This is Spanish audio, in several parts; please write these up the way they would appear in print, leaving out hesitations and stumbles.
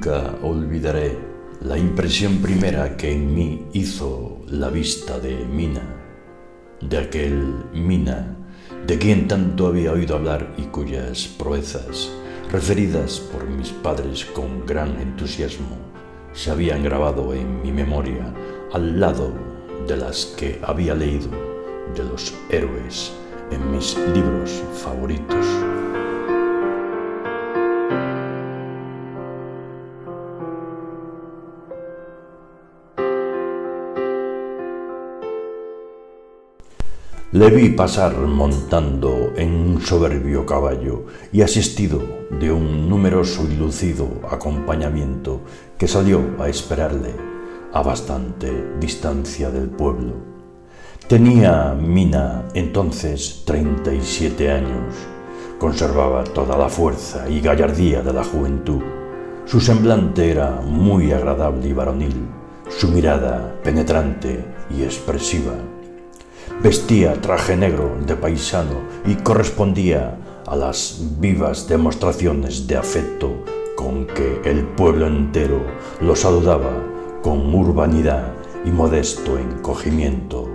Nunca olvidaré la impresión primera que en mí hizo la vista de Mina, de aquel Mina de quien tanto había oído hablar y cuyas proezas, referidas por mis padres con gran entusiasmo, se habían grabado en mi memoria al lado de las que había leído de los héroes en mis libros favoritos. Le vi pasar montando en un soberbio caballo y asistido de un numeroso y lucido acompañamiento que salió a esperarle a bastante distancia del pueblo. Tenía Mina entonces 37 años, conservaba toda la fuerza y gallardía de la juventud. Su semblante era muy agradable y varonil, su mirada penetrante y expresiva. Vestía traje negro de paisano y correspondía a las vivas demostraciones de afecto con que el pueblo entero lo saludaba con urbanidad y modesto encogimiento.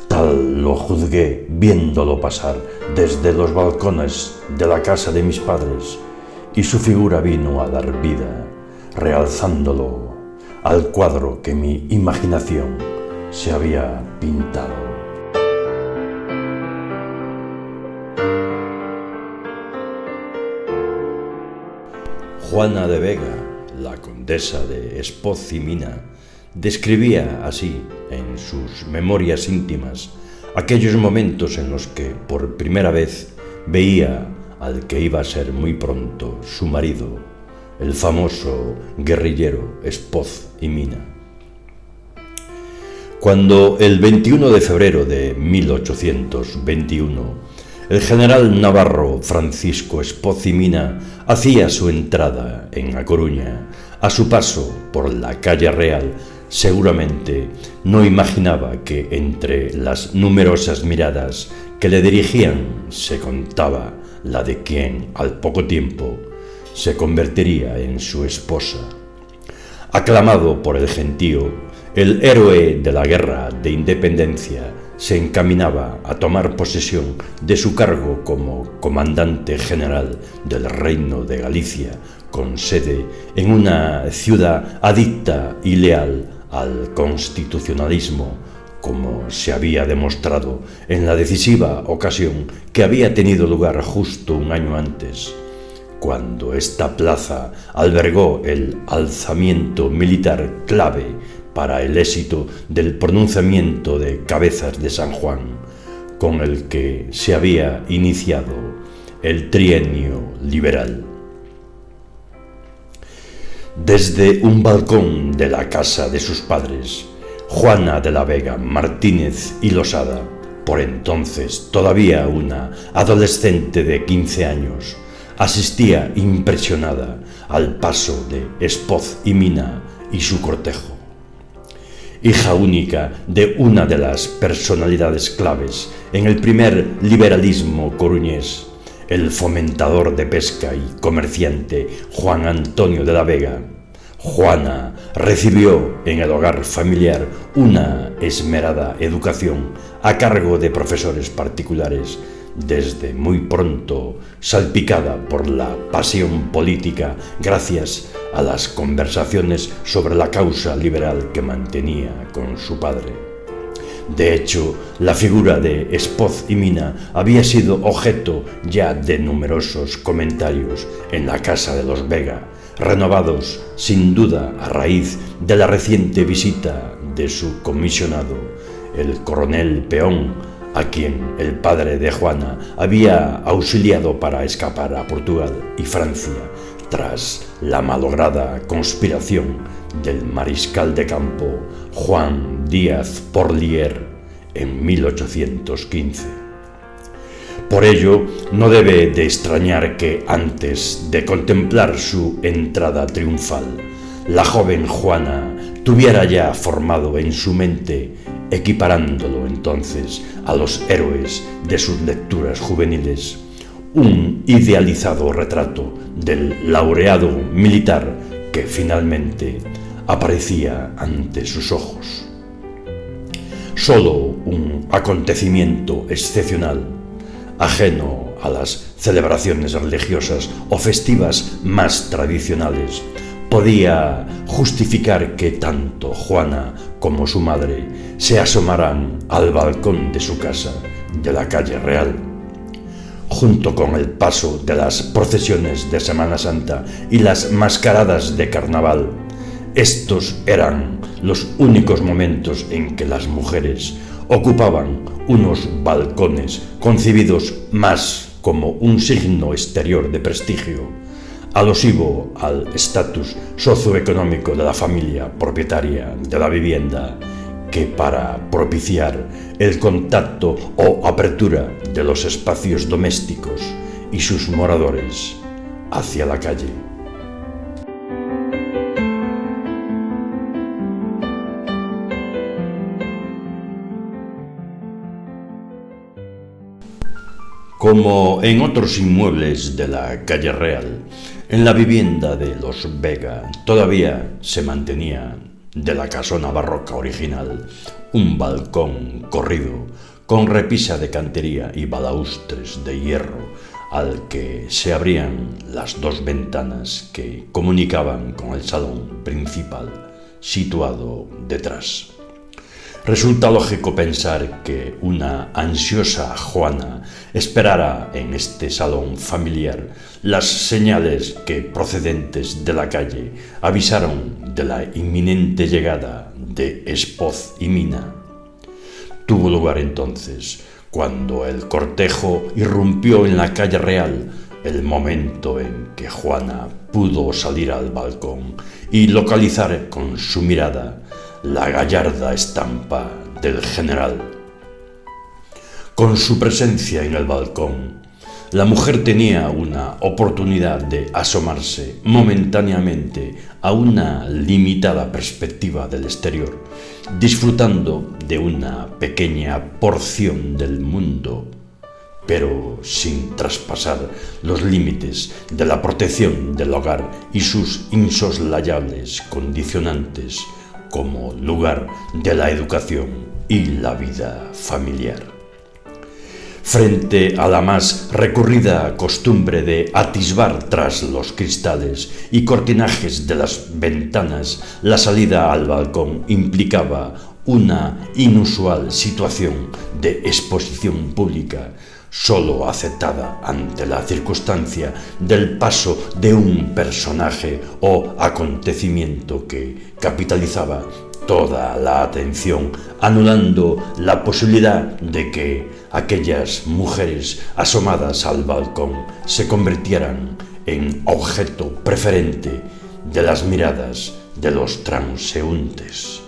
Tal lo juzgué viéndolo pasar desde los balcones de la casa de mis padres, y su figura vino a dar vida, realzándolo al cuadro que mi imaginación se había pintado. Juana de Vega, la condesa de Espoz y Mina, describía así en sus memorias íntimas aquellos momentos en los que por primera vez veía al que iba a ser muy pronto su marido, el famoso guerrillero Espoz y Mina. Cuando el 21 de febrero de 1821 el general navarro Francisco Espoz y Mina hacía su entrada en A Coruña, a su paso por la calle Real, seguramente no imaginaba que entre las numerosas miradas que le dirigían se contaba la de quien al poco tiempo se convertiría en su esposa. Aclamado por el gentío, el héroe de la guerra de independencia se encaminaba a tomar posesión de su cargo como comandante general del Reino de Galicia, con sede en una ciudad adicta y leal al constitucionalismo, como se había demostrado en la decisiva ocasión que había tenido lugar justo un año antes, cuando esta plaza albergó el alzamiento militar clave para el éxito del pronunciamiento de Cabezas de San Juan, con el que se había iniciado el trienio liberal. Desde un balcón de la casa de sus padres, Juana de la Vega Martínez y Losada, por entonces todavía una adolescente de 15 años, asistía impresionada al paso de Espoz y Mina y su cortejo. Hija única de una de las personalidades claves en el primer liberalismo coruñés, el fomentador de pesca y comerciante Juan Antonio de la Vega, Juana recibió en el hogar familiar una esmerada educación a cargo de profesores particulares, desde muy pronto salpicada por la pasión política gracias a las conversaciones sobre la causa liberal que mantenía con su padre. De hecho, la figura de Espoz y Mina había sido objeto ya de numerosos comentarios en la casa de los Vega, renovados sin duda a raíz de la reciente visita de su comisionado, el coronel Peón, a quien el padre de Juana había auxiliado para escapar a Portugal y Francia tras la malograda conspiración del mariscal de campo Juan Díaz Porlier en 1815. Por ello, no debe de extrañar que antes de contemplar su entrada triunfal, la joven Juana tuviera ya formado en su mente, equiparándolo entonces a los héroes de sus lecturas juveniles, un idealizado retrato del laureado militar que finalmente aparecía ante sus ojos. Solo un acontecimiento excepcional, ajeno a las celebraciones religiosas o festivas más tradicionales, podía justificar que tanto Juana como su madre se asomaran al balcón de su casa de la calle Real. Junto con el paso de las procesiones de Semana Santa y las mascaradas de carnaval, estos eran los únicos momentos en que las mujeres ocupaban unos balcones concebidos más como un signo exterior de prestigio, alusivo al estatus socioeconómico de la familia propietaria de la vivienda, que para propiciar el contacto o apertura de los espacios domésticos y sus moradores hacia la calle. Como en otros inmuebles de la calle Real, en la vivienda de los Vega todavía se mantenía de la casona barroca original un balcón corrido con repisa de cantería y balaustres de hierro al que se abrían las dos ventanas que comunicaban con el salón principal situado detrás. Resulta lógico pensar que una ansiosa Juana esperara en este salón familiar las señales que, procedentes de la calle, avisaron de la inminente llegada de Espoz y Mina. Tuvo lugar entonces, cuando el cortejo irrumpió en la calle Real, el momento en que Juana pudo salir al balcón y localizar con su mirada la gallarda estampa del general. Con su presencia en el balcón, la mujer tenía una oportunidad de asomarse momentáneamente a una limitada perspectiva del exterior, disfrutando de una pequeña porción del mundo, pero sin traspasar los límites de la protección del hogar y sus insoslayables condicionantes como lugar de la educación y la vida familiar. Frente a la más recurrida costumbre de atisbar tras los cristales y cortinajes de las ventanas, la salida al balcón implicaba una inusual situación de exposición pública, solo aceptada ante la circunstancia del paso de un personaje o acontecimiento que capitalizaba toda la atención, anulando la posibilidad de que aquellas mujeres asomadas al balcón se convirtieran en objeto preferente de las miradas de los transeúntes.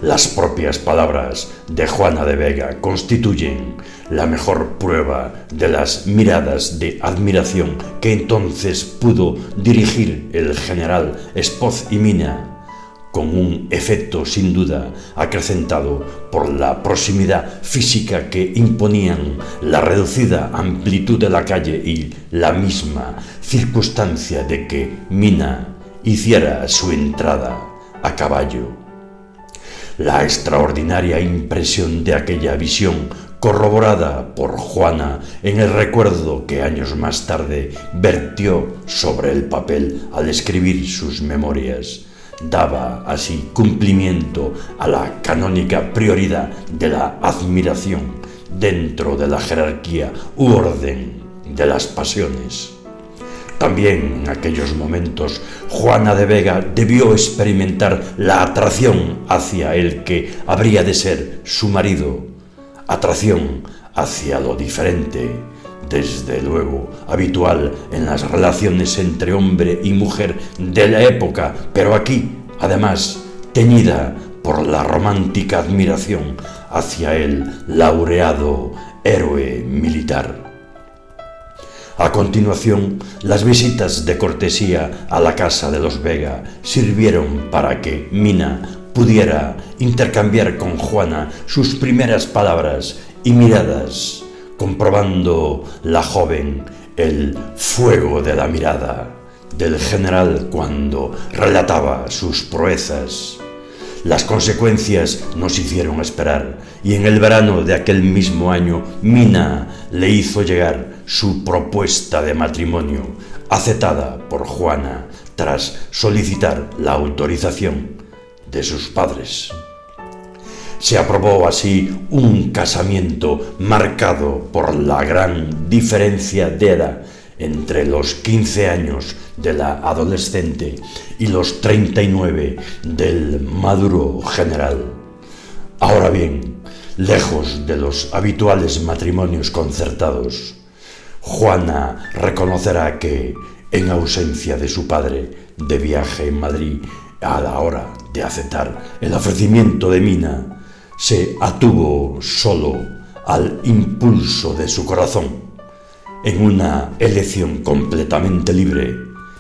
Las propias palabras de Juana de Vega constituyen la mejor prueba de las miradas de admiración que entonces pudo dirigir el general Espoz y Mina, con un efecto sin duda acrecentado por la proximidad física que imponían la reducida amplitud de la calle y la misma circunstancia de que Mina hiciera su entrada a caballo. La extraordinaria impresión de aquella visión, corroborada por Juana en el recuerdo que años más tarde vertió sobre el papel al escribir sus memorias, daba así cumplimiento a la canónica prioridad de la admiración dentro de la jerarquía u orden de las pasiones. También en aquellos momentos Juana de Vega debió experimentar la atracción hacia el que habría de ser su marido, atracción hacia lo diferente, desde luego habitual en las relaciones entre hombre y mujer de la época, pero aquí, además, teñida por la romántica admiración hacia el laureado héroe militar. A continuación, las visitas de cortesía a la casa de los Vega sirvieron para que Mina pudiera intercambiar con Juana sus primeras palabras y miradas, comprobando la joven el fuego de la mirada, del general cuando relataba sus proezas. Las consecuencias nos hicieron esperar, y en el verano de aquel mismo año Mina le hizo llegar su propuesta de matrimonio, aceptada por Juana tras solicitar la autorización de sus padres. Se aprobó así un casamiento marcado por la gran diferencia de edad entre los 15 años de la adolescente y los 39 del maduro general. Ahora bien, lejos de los habituales matrimonios concertados, Juana reconocerá que, en ausencia de su padre de viaje en Madrid a la hora de aceptar el ofrecimiento de Mina, se atuvo solo al impulso de su corazón, en una elección completamente libre,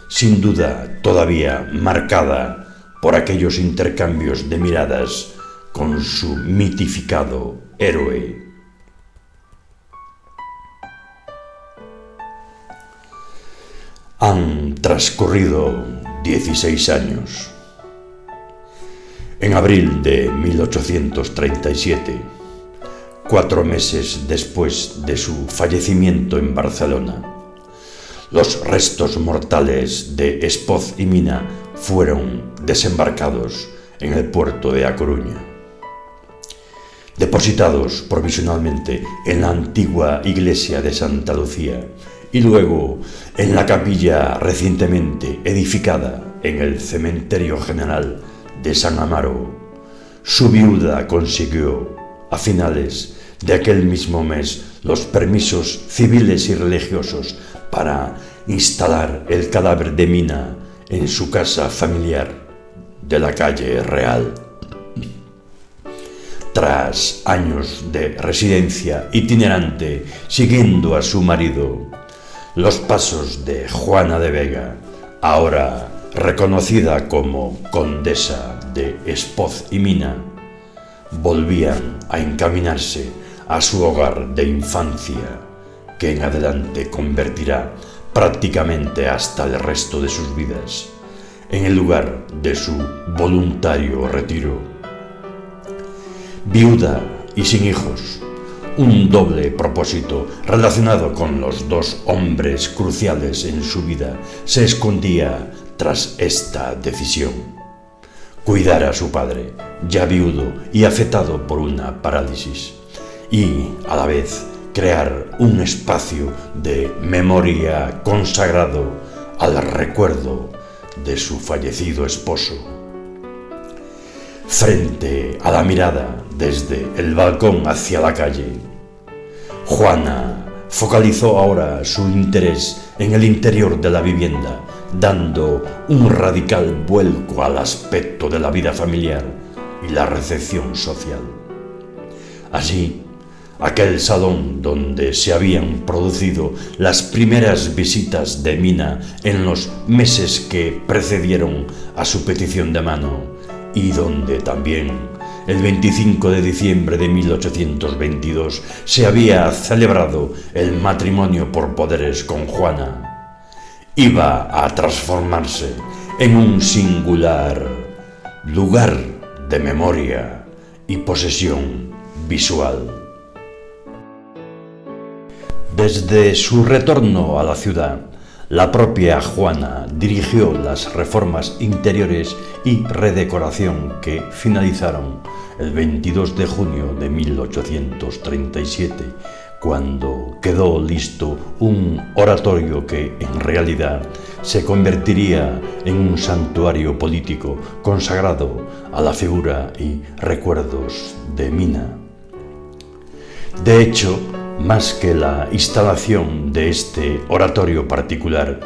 sin duda todavía marcada por aquellos intercambios de miradas con su mitificado héroe. Han transcurrido 16 años. En abril de 1837, 4 meses después de su fallecimiento en Barcelona, los restos mortales de Espoz y Mina fueron desembarcados en el puerto de A Coruña, depositados provisionalmente en la antigua iglesia de Santa Lucía y luego en la capilla recientemente edificada en el cementerio general de San Amaro. Su viuda consiguió, a finales de aquel mismo mes, los permisos civiles y religiosos para instalar el cadáver de Mina en su casa familiar de la calle Real. Tras años de residencia itinerante siguiendo a su marido, los pasos de Juana de Vega, ahora reconocida como condesa de Espoz y Mina, volvían a encaminarse a su hogar de infancia, que en adelante convertirá prácticamente hasta el resto de sus vidas en el lugar de su voluntario retiro. Viuda y sin hijos, un doble propósito relacionado con los dos hombres cruciales en su vida se escondía tras esta decisión: cuidar a su padre, ya viudo y afectado por una parálisis, y a la vez crear un espacio de memoria consagrado al recuerdo de su fallecido esposo. Frente a la mirada desde el balcón hacia la calle, Juana focalizó ahora su interés en el interior de la vivienda, dando un radical vuelco al aspecto de la vida familiar y la recepción social. Así, aquel salón donde se habían producido las primeras visitas de Mina en los meses que precedieron a su petición de mano, y donde también el 25 de diciembre de 1822 se había celebrado el matrimonio por poderes con Juana, iba a transformarse en un singular lugar de memoria y posesión visual. Desde su retorno a la ciudad, la propia Juana dirigió las reformas interiores y redecoración que finalizaron el 22 de junio de 1837, cuando quedó listo un oratorio que en realidad se convertiría en un santuario político consagrado a la figura y recuerdos de Mina. De hecho, más que la instalación de este oratorio particular,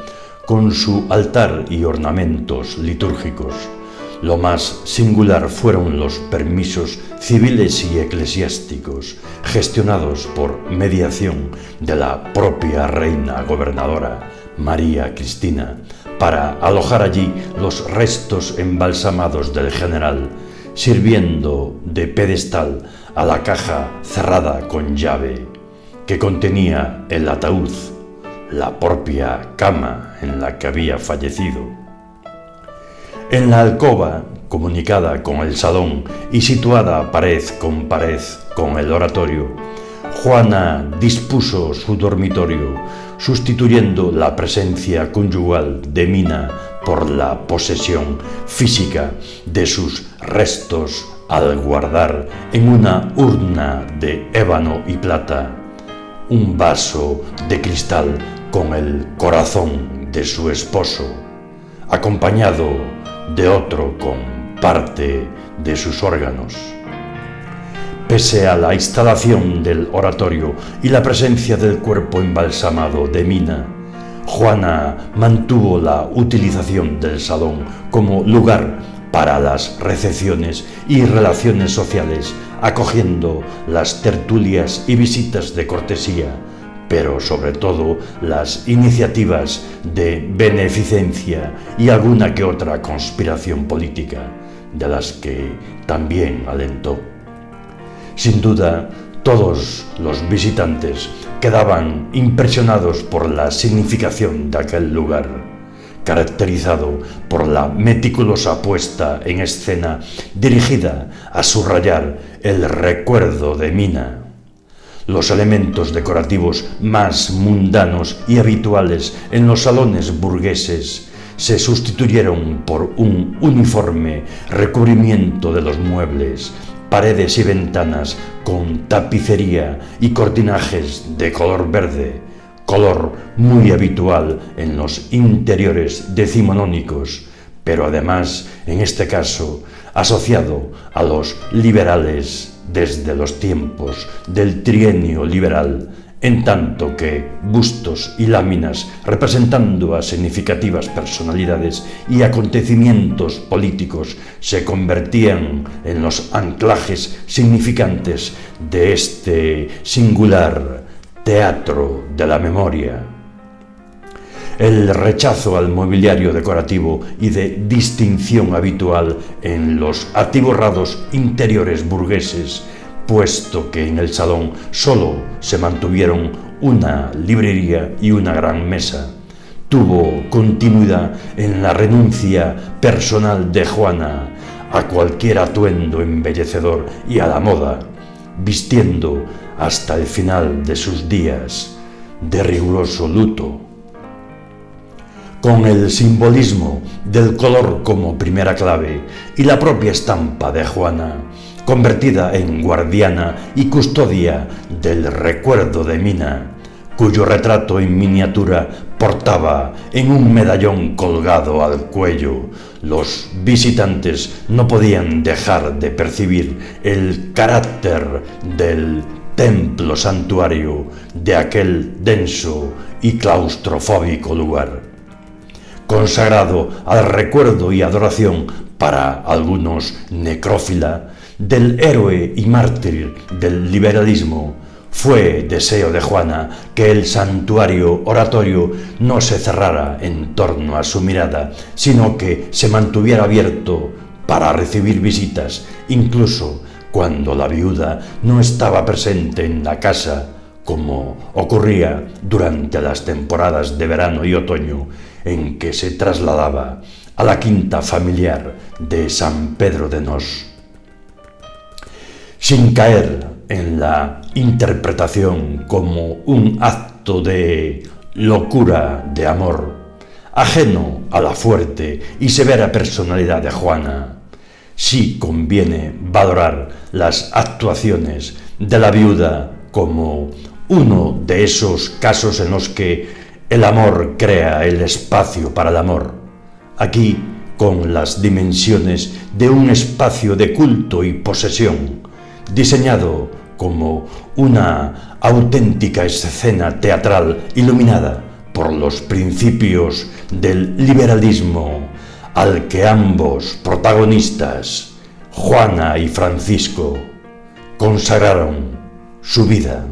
con su altar y ornamentos litúrgicos, lo más singular fueron los permisos civiles y eclesiásticos gestionados por mediación de la propia reina gobernadora María Cristina para alojar allí los restos embalsamados del general, sirviendo de pedestal a la caja cerrada con llave que contenía el ataúd, la propia cama en la que había fallecido. En la alcoba, comunicada con el salón y situada pared con el oratorio, Juana dispuso su dormitorio, sustituyendo la presencia conyugal de Mina por la posesión física de sus restos al guardar en una urna de ébano y plata un vaso de cristal con el corazón de su esposo, acompañado de otro con parte de sus órganos. Pese a la instalación del oratorio y la presencia del cuerpo embalsamado de Mina, Juana mantuvo la utilización del salón como lugar para las recepciones y relaciones sociales, acogiendo las tertulias y visitas de cortesía, pero sobre todo las iniciativas de beneficencia y alguna que otra conspiración política, de las que también alentó. Sin duda, todos los visitantes quedaban impresionados por la significación de aquel lugar, caracterizado por la meticulosa puesta en escena dirigida a subrayar el recuerdo de Mina. Los elementos decorativos más mundanos y habituales en los salones burgueses se sustituyeron por un uniforme recubrimiento de los muebles, paredes y ventanas con tapicería y cortinajes de color verde, color muy habitual en los interiores decimonónicos, pero además, en este caso, asociado a los liberales desde los tiempos del trienio liberal, en tanto que bustos y láminas representando a significativas personalidades y acontecimientos políticos se convertían en los anclajes significantes de este singular teatro de la memoria. El rechazo al mobiliario decorativo y de distinción habitual en los atiborrados interiores burgueses, puesto que en el salón solo se mantuvieron una librería y una gran mesa, tuvo continuidad en la renuncia personal de Juana a cualquier atuendo embellecedor y a la moda, vistiendo hasta el final de sus días de riguroso luto. Con el simbolismo del color como primera clave y la propia estampa de Juana, convertida en guardiana y custodia del recuerdo de Mina, cuyo retrato en miniatura portaba en un medallón colgado al cuello, los visitantes no podían dejar de percibir el carácter del templo santuario de aquel denso y claustrofóbico lugar, consagrado al recuerdo y adoración para algunos necrófila del héroe y mártir del liberalismo. Fue deseo de Juana que el santuario oratorio no se cerrara en torno a su mirada, sino que se mantuviera abierto para recibir visitas, incluso cuando la viuda no estaba presente en la casa, como ocurría durante las temporadas de verano y otoño, en que se trasladaba a la quinta familiar de San Pedro de Nos. Sin caer en la interpretación como un acto de locura de amor, ajeno a la fuerte y severa personalidad de Juana, sí conviene valorar las actuaciones de la viuda como uno de esos casos en los que el amor crea el espacio para el amor, aquí con las dimensiones de un espacio de culto y posesión, diseñado como una auténtica escena teatral iluminada por los principios del liberalismo al que ambos protagonistas, Juana y Francisco, consagraron su vida.